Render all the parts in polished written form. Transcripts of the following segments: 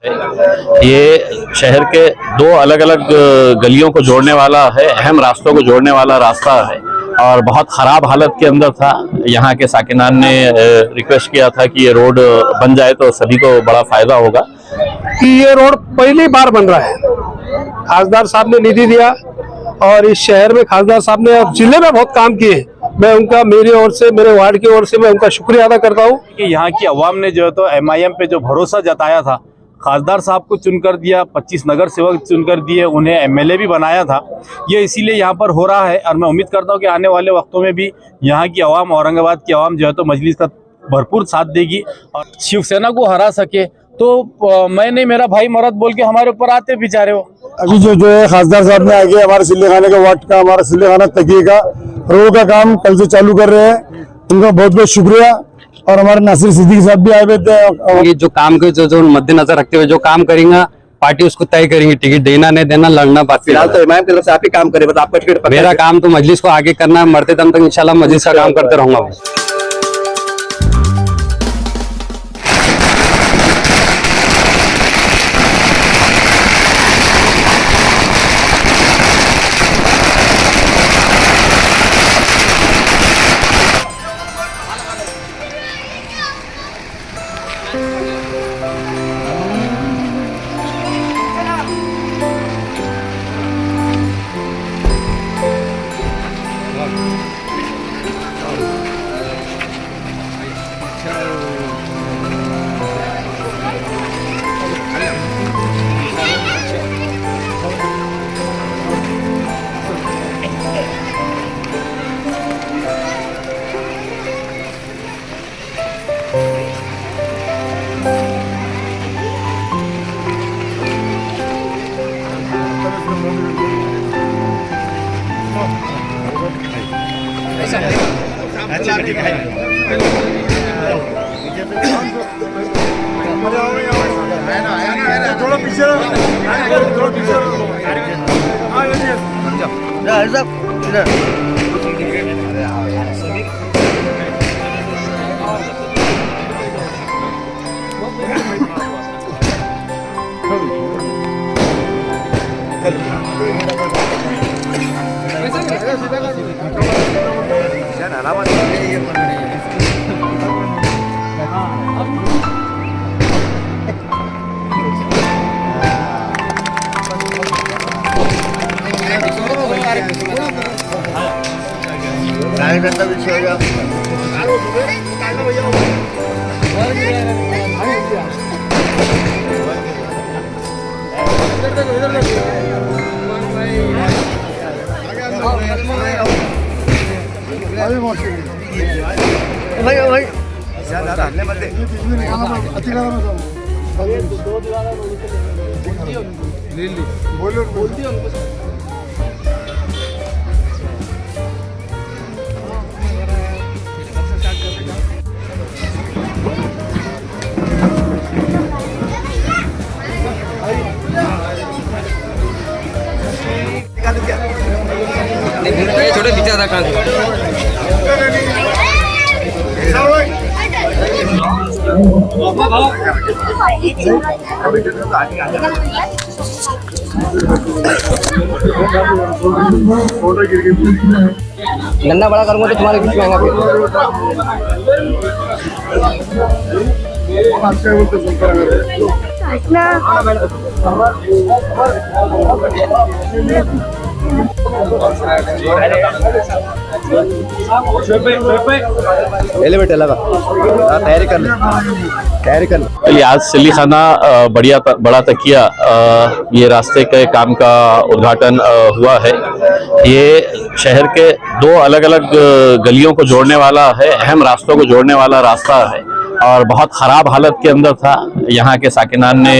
ये शहर के दो अलग अलग गलियों को जोड़ने वाला है, अहम रास्तों को जोड़ने वाला रास्ता है और बहुत ख़राब हालत के अंदर था। यहाँ के साकिनान ने रिक्वेस्ट किया था कि ये रोड बन जाए तो सभी को बड़ा फायदा होगा। कि ये रोड पहली बार बन रहा है, खासदार साहब ने निधि दिया और इस शहर में खासदार साहब ने जिले में बहुत काम किए। मैं उनका मेरी ओर से, मेरे वार्ड की ओर से मैं उनका शुक्रिया अदा करता हूँ कि यहाँ की आवाम ने जो है तो MIM पे जो भरोसा जताया था, खासदार साहब को चुनकर दिया, 25 नगर सेवक चुनकर दिए, उन्हें MLA भी बनाया था। ये इसीलिए यहाँ पर हो रहा है और मैं उम्मीद करता हूँ कि आने वाले वक्तों में भी यहाँ की आवाम, औरंगाबाद की आवाम जो है तो मजलिस का भरपूर साथ देगी और शिवसेना को हरा सके। तो मैं नहीं, मेरा भाई मरद बोल के हमारे ऊपर आते बेचारे हो। अभी जो है खासदार साहब ने आगे हमारे सिल्ले खाने का वार्ड का, हमारा सिल्ले खाना तकिए का रोड का काम कल से चालू कर रहे हैं। उनका बहुत बहुत शुक्रिया। और हमारे नासिर सिद्दीकी साहब भी आए हुए थे। ये जो काम के जो मद्देनजर रखते हुए जो काम करेंगे, पार्टी उसको तय करेंगी, टिकट देना नहीं देना, लड़ना बात। फिलहाल तो MIM की तरफ से आप ही काम करें, बस आपका टिकट। मेरा काम तो मजलिस को आगे करना है, मरते दम तक इंशाल्लाह मजलिस का काम करते रहूंगा। थोड़ा पीछे छोटे पीछे था गन्ना बड़ा करूंगा तो तुम्हारे बीच महंगा एलिवेटर लगा, तैयारी कर ले। आज सिल्ली खाना बड़ा तकिया ये रास्ते के काम का उद्घाटन हुआ है। ये शहर के दो अलग अलग गलियों को जोड़ने वाला है, अहम रास्तों को जोड़ने वाला रास्ता है और बहुत ख़राब हालत के अंदर था। यहाँ के साकिनान ने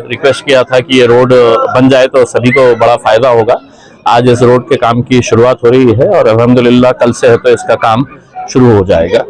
रिक्वेस्ट किया था कि ये रोड बन जाए तो सभी को बड़ा फायदा होगा। आज इस रोड के काम की शुरुआत हो रही है और अल्हम्दुलिल्लाह कल से है तो इसका काम शुरू हो जाएगा।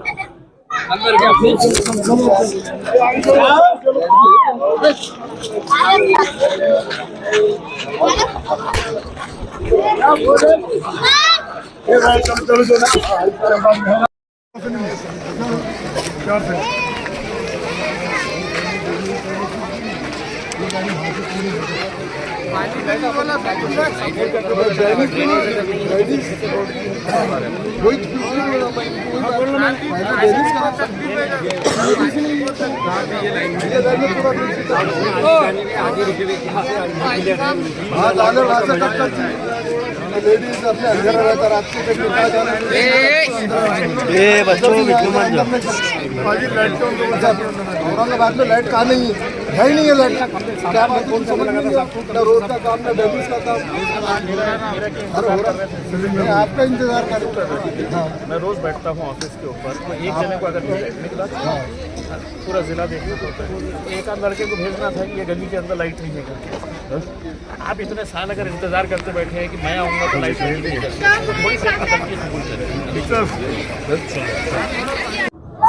लेडीज अपने अंदर रहता रात के जब निकाल जाना औरंगाबाद में लाइट कहाँ नहीं है ही नहीं है लाइट। क्या कौन समझ में ना रोड का काम ना डेबिट का काम आपका इंतजार कर। मैं रोज बैठता हूँ ऑफिस के ऊपर, तो एक जने को अगर निकला पूरा जिला देखना पड़ता है। एक आध लड़के को भेजना था कि ये गली के अंदर लाइट नहीं है। आप इतने साल अगर इंतजार करते बैठे हैं कि मैं आऊँगा तो लाइट भेज देंगे, तो थोड़ी सी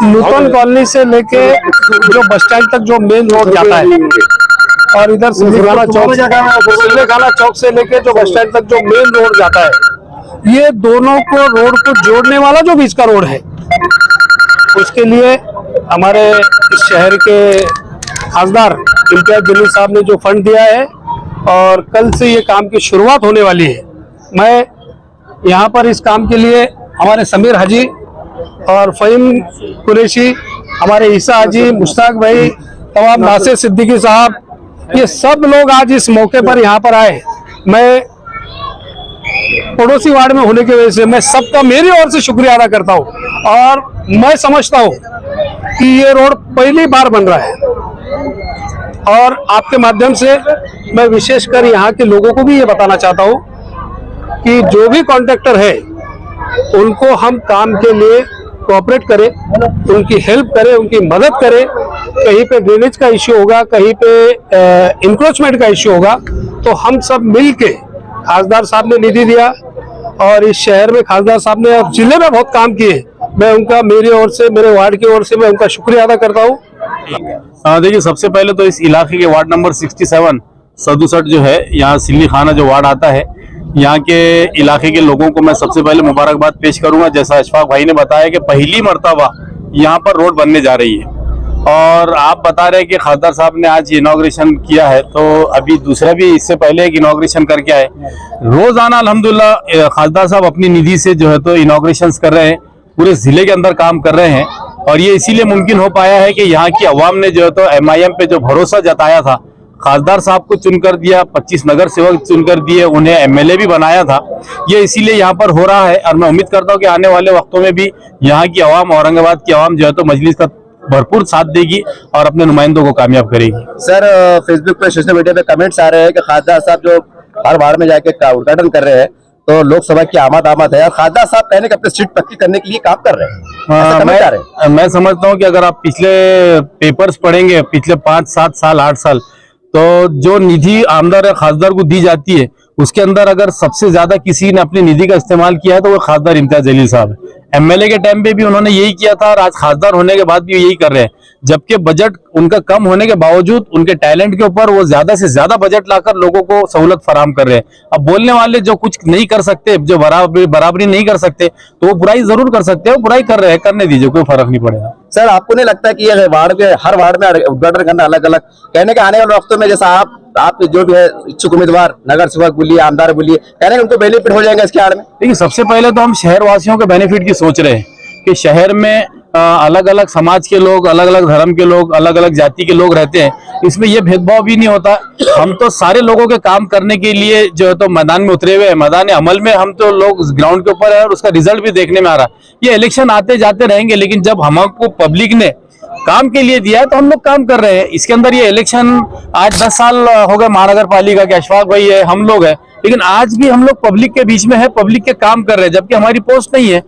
नूतन कॉलोनी से लेके जो बस स्टैंड तक जो मेन रोड जाता है और इधर सिल्लेखाना चौक से लेके जो बस स्टैंड तक जो मेन रोड जाता है, ये दोनों को रोड को जोड़ने वाला जो बीच का रोड है, उसके लिए हमारे इस शहर के खासदार इम्तियाज जलील साहब ने जो फंड दिया है और कल से ये काम की शुरुआत होने वाली है। मैं यहाँ पर इस काम के लिए हमारे समीर हाजी और फ़हीम कुरैशी, हमारे ईसा हाजी, मुश्ताक भाई, तमाम नासिर सिद्दीकी साहब, ये सब लोग आज इस मौके पर यहाँ पर आए। मैं पड़ोसी वार्ड में होने की वजह से मैं सबका मेरी ओर से शुक्रिया अदा करता हूँ और मैं समझता हूँ कि ये रोड पहली बार बन रहा है और आपके माध्यम से मैं विशेषकर यहाँ के लोगों को भी ये बताना चाहता हूँ कि जो भी कॉन्ट्रैक्टर है उनको हम काम के लिए कोऑपरेट करें, उनकी हेल्प करें, उनकी मदद करें। कहीं पे ड्रेनेज का इश्यू होगा, कहीं पे इंक्रोचमेंट का इश्यू होगा, तो हम सब मिल के, खासदार साहब ने निधि दिया और इस शहर में खासदार साहब ने और जिले में बहुत काम किए। मैं उनका मेरी ओर से, मेरे वार्ड की ओर से मैं उनका शुक्रिया अदा करता हूँ। देखिए, सबसे पहले तो इस इलाके के वार्ड नंबर 67 67 जो है, यहाँ सिल्लीखाना जो वार्ड आता है, यहाँ के इलाके के लोगों को मैं सबसे पहले मुबारकबाद पेश करूंगा। जैसा अशफाक भाई ने बताया कि पहली मर्तबा यहाँ पर रोड बनने जा रही है और आप बता रहे हैं कि खासदार साहब ने आज इनॉग्रेशन किया है, तो अभी दूसरा भी इससे पहले एक इनॉग्रेशन करके आए। रोजाना अल्हम्दुलिल्लाह खासदार साहब अपनी निधि से जो है तो इनॉग्रेशन कर रहे हैं, पूरे जिले के अंदर काम कर रहे हैं और ये इसीलिए मुमकिन हो पाया है कि यहाँ की अवाम ने जो है तो MIM पे जो भरोसा जताया था, खासदार साहब को चुनकर दिया, 25 नगर सेवक चुनकर दिए, उन्हें MLA भी बनाया था, ये इसीलिए यहाँ पर हो रहा है। और मैं उम्मीद करता हूँ कि आने वाले वक्तों में भी यहाँ की आवाम, औरंगाबाद की आवाम जो है तो मजलिस का भरपूर साथ देगी और अपने नुमाइंदों को कामयाब करेगी। सर, फेसबुक पे, सोशल मीडिया पे कमेंट्स आ रहे हैं कि खासदार साहब जो हर वार्ड में जाके उद्घाटन कर रहे हैं, तो लोकसभा की आमद है और खासदार साहब कहने कि अपनी सीट पक्की करने के लिए काम कर रहे हैं। मैं समझता हूँ कि अगर आप पिछले पेपर्स पढ़ेंगे, पिछले 5, 7 साल, 8 साल, तो जो निधि आमदार खासदार को दी जाती है उसके अंदर अगर सबसे ज्यादा किसी ने अपनी निधि का इस्तेमाल किया है तो वो खासदार इम्तियाज जलील साहब है। MLA के टाइम पे भी उन्होंने यही किया था और आज खासदार होने के बाद भी यही कर रहे हैं, जबकि बजट उनका कम होने के बावजूद उनके टैलेंट के ऊपर वो ज्यादा से ज्यादा बजट लाकर लोगों को सहूलत फराहम कर रहे हैं। अब बोलने वाले जो कुछ नहीं कर सकते, जो बराबरी नहीं कर सकते, तो वो बुराई जरूर कर सकते हैं, वो बुराई कर रहे हैं, करने दीजिए, कोई फर्क नहीं पड़ेगा। सर, आपको नहीं लगता कि ये वार्ड के हर वार्ड में उद्घाटन करना अलग अलग, कहने के आने वाले वक्तों में जैसा आप जो भी है इच्छुक उम्मीदवार, नगर सेवक बोलिए, आमदार बोलिए, कहने उनको बेनिफिट हो जाएगा इसके आड़ में? देखिए, सबसे पहले तो हम शहर वासियों के बेनिफिट की सोच रहे हैं कि शहर में अलग अलग समाज के लोग, अलग अलग धर्म के लोग, अलग अलग जाति के लोग रहते हैं, इसमें ये भेदभाव भी नहीं होता। हम तो सारे लोगों के काम करने के लिए जो है तो मैदान में उतरे हुए हैं, मैदान अमल में हम तो लोग ग्राउंड के ऊपर है और उसका रिजल्ट भी देखने में आ रहा है। ये इलेक्शन आते जाते रहेंगे, लेकिन जब हमको पब्लिक ने काम के लिए दिया है तो हम लोग काम कर रहे हैं। इसके अंदर ये इलेक्शन आज 10 साल हो गए महानगर पालिका के, अशफाक भाई है, हम लोग हैं, लेकिन आज भी हम लोग पब्लिक के बीच में है, पब्लिक के काम कर रहे हैं, जबकि हमारी पोस्ट नहीं है।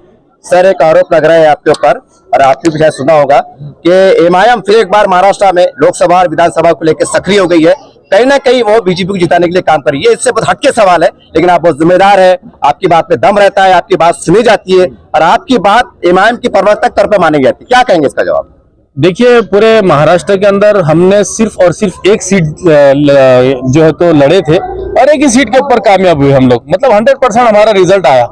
सर, एक आरोप लग रहा है आपके ऊपर और आपने भी शायद सुना होगा कि MIM फिर एक बार महाराष्ट्र में लोकसभा और विधानसभा को लेकर सक्रिय हो गई है, कहीं ना कहीं वो बीजेपी को जिताने के लिए काम कर रही है। इससे बहुत हटके सवाल है, लेकिन आप बहुत जिम्मेदार है, आपकी बात में दम रहता है, आपकी बात सुनी जाती है और आपकी बात MIM की प्रवर्तक तौर पर मानी जाती है। क्या कहेंगे इसका जवाब? देखिए, पूरे महाराष्ट्र के अंदर हमने सिर्फ और सिर्फ एक सीट जो है तो लड़े थे और एक ही सीट के ऊपर कामयाब हुए हम लोग, मतलब 100% हमारा रिजल्ट आया।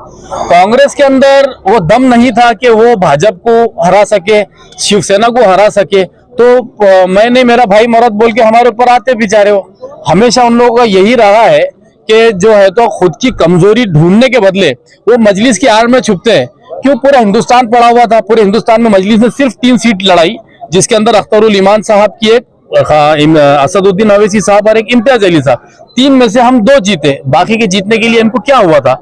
कांग्रेस के अंदर वो दम नहीं था कि वो भाजपा को हरा सके, शिवसेना को हरा सके, तो मैं नहीं, मेरा भाई मरद बोल के हमारे ऊपर आते बेचारे हो। हमेशा उन लोगों का यही रहा है कि जो है तो खुद की कमजोरी ढूंढने के बदले वो मजलिस की आड़ में छुपते हैं। क्यों? पूरा हिंदुस्तान पड़ा हुआ था, पूरे हिंदुस्तान में मजलिस ने सिर्फ 3 सीट लड़ाई, जिसके अंदर अख्तरुल ईमान साहब की एक, असदुद्दीन अवैसी साहब और एक इम्तियाज अली साहब, 3 में से हम 2 जीते। बाकी के जीतने के लिए इनको क्या हुआ था?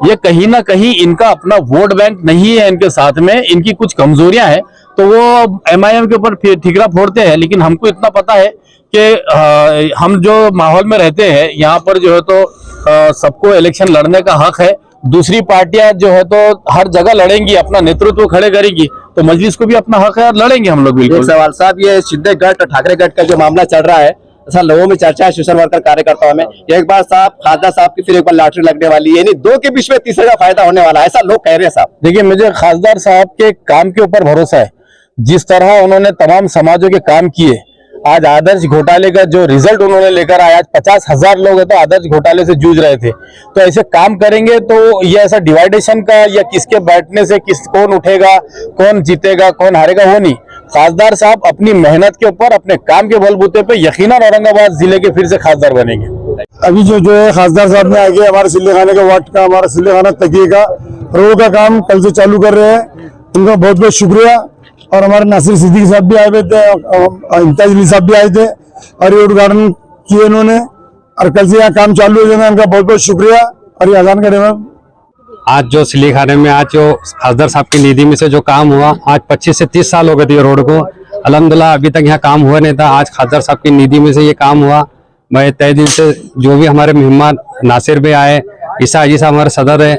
ये कहीं ना कहीं इनका अपना वोट बैंक नहीं है इनके साथ में, इनकी कुछ कमजोरियां हैं, तो वो एमआईएम के ऊपर ठिकरा फोड़ते हैं। लेकिन हमको इतना पता है कि हम जो माहौल में रहते हैं यहाँ पर जो है तो सबको इलेक्शन लड़ने का हक है। दूसरी पार्टियां जो है तो हर जगह लड़ेंगी, अपना नेतृत्व खड़े करेगी, तो मजलिस को भी अपना हक है और लड़ेंगे हम लोग बिल्कुल। एक सवाल साहब, ये शिंदे गट और ठाकरे गट का जो मामला चल रहा है, ऐसा लोगों में चर्चा है सोशल वर्कर कार्यकर्ताओं में, एक बार साहब खासदार साहब की फिर एक बार लॉटरी लगने वाली है, यानी 2 के बीच में तीसरे का फायदा होने वाला है, ऐसा लोग कह रहे हैं साहब। देखिए, मुझे खासदार साहब के काम के ऊपर भरोसा है। जिस तरह उन्होंने तमाम समाजों के काम किए, आज आदर्श घोटाले का जो रिजल्ट उन्होंने लेकर आया, आज 50,000 लोग है तो आदर्श घोटाले से जूझ रहे थे, तो ऐसे काम करेंगे तो ये ऐसा डिवाइडेशन का या किसके बैठने से कौन उठेगा, कौन जीतेगा, कौन हारेगा, वो नहीं। खासदार साहब अपनी मेहनत के ऊपर, अपने काम के बलबूते पे यकीनन औरंगाबाद जिले के फिर से खासदार बनेंगे। अभी जो है खासदार साहब ने आगे हमारे सिल्ले खाने का वार्ड का, हमारा सिल्ले खाना तकिए का रोड का काम कल से चालू कर रहे हैं, उनका बहुत बहुत शुक्रिया। और हमारे नासिर सिद्दीकी साहब भी आए हुए थे, इम्तियाज अली साहब भी आए थे और ये उद्घाटन किए इन्होंने, और कल से यहाँ काम चालू हो जाएगा, उनका बहुत बहुत शुक्रिया। और ये अजान करें मैम। आज जो सिल्ली खाने में आज जो खासदार साहब की निधि में से जो काम हुआ, आज 25 से 30 साल हो गए थे ये रोड को, अल्हम्दुलिल्लाह अभी तक यहाँ काम हुआ नहीं था। आज खासदार साहब की निधि में से ये काम हुआ। मैं तय दिल से जो भी हमारे मेहमान नासिर भाई आए, ईसा हाजी साहब हमारे सदर है,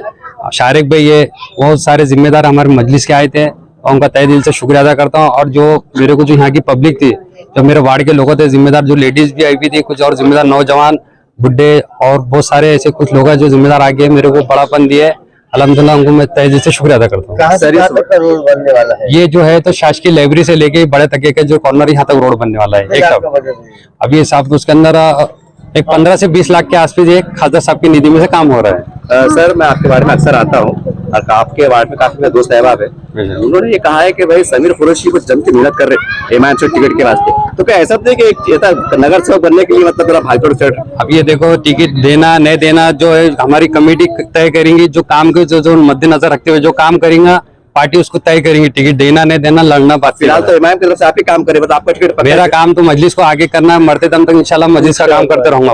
शारिक भाई, ये बहुत सारे जिम्मेदार हमारे मजलिस के आए थे, और उनका तय दिल से शुक्रिया अदा करता हूँ। और जो मेरे को जो यहाँ की पब्लिक थी, जो मेरे वार्ड के लोग थे जिम्मेदार, जो लेडीज भी आई हुई थी, कुछ और जिम्मेदार नौजवान, बुढ़े और बहुत सारे ऐसे कुछ लोग हैं जो जिम्मेदार आगे मेरे को बड़ापन दिए, अल्हम्दुलिल्लाह उनको मैं तहे दिल से शुक्रिया अदा करता हूँ। कहाँ से कहाँ तक का रोड बनने वाला है? ये जो है तो शासकीय लाइब्रेरी से लेके बड़े तके के जो कॉर्नर यहाँ तक रोड बनने वाला है। एक अभी हिसाब उसके अंदर एक 15 से 20 लाख के आसपास एक खासदार साहब की निधि में से काम हो रहा है। सर, मैं आपके बारे में अक्सर आता हूँ और आपके वार्ड में काफी मेरे दोस्त अहबाब है, उन्होंने ये कहा है कि भाई समीर कुरैशी को जम के मेहनत कर रहे एमआईएम से टिकट के वास्ते, तो क्या ऐसा नहीं कि एक नगर सेवक बनने के लिए मतलब पूरा भागदौड़ चढ़? अब ये देखो, टिकट देना नहीं देना जो है हमारी कमेटी तय करेंगी, जो काम के जो मद्देनजर रखते हुए जो काम करेंगे पार्टी उसको तय करेंगी, टिकट देना नहीं देना लड़ना बात। फिलहाल तो इमाम की तरफ से आप ही काम करें, मतलब आपका टिकट मेरा काम तो मजलिस को आगे करना है, मरते दम तक इंशाल्लाह मजलिस का काम करते रहूंगा।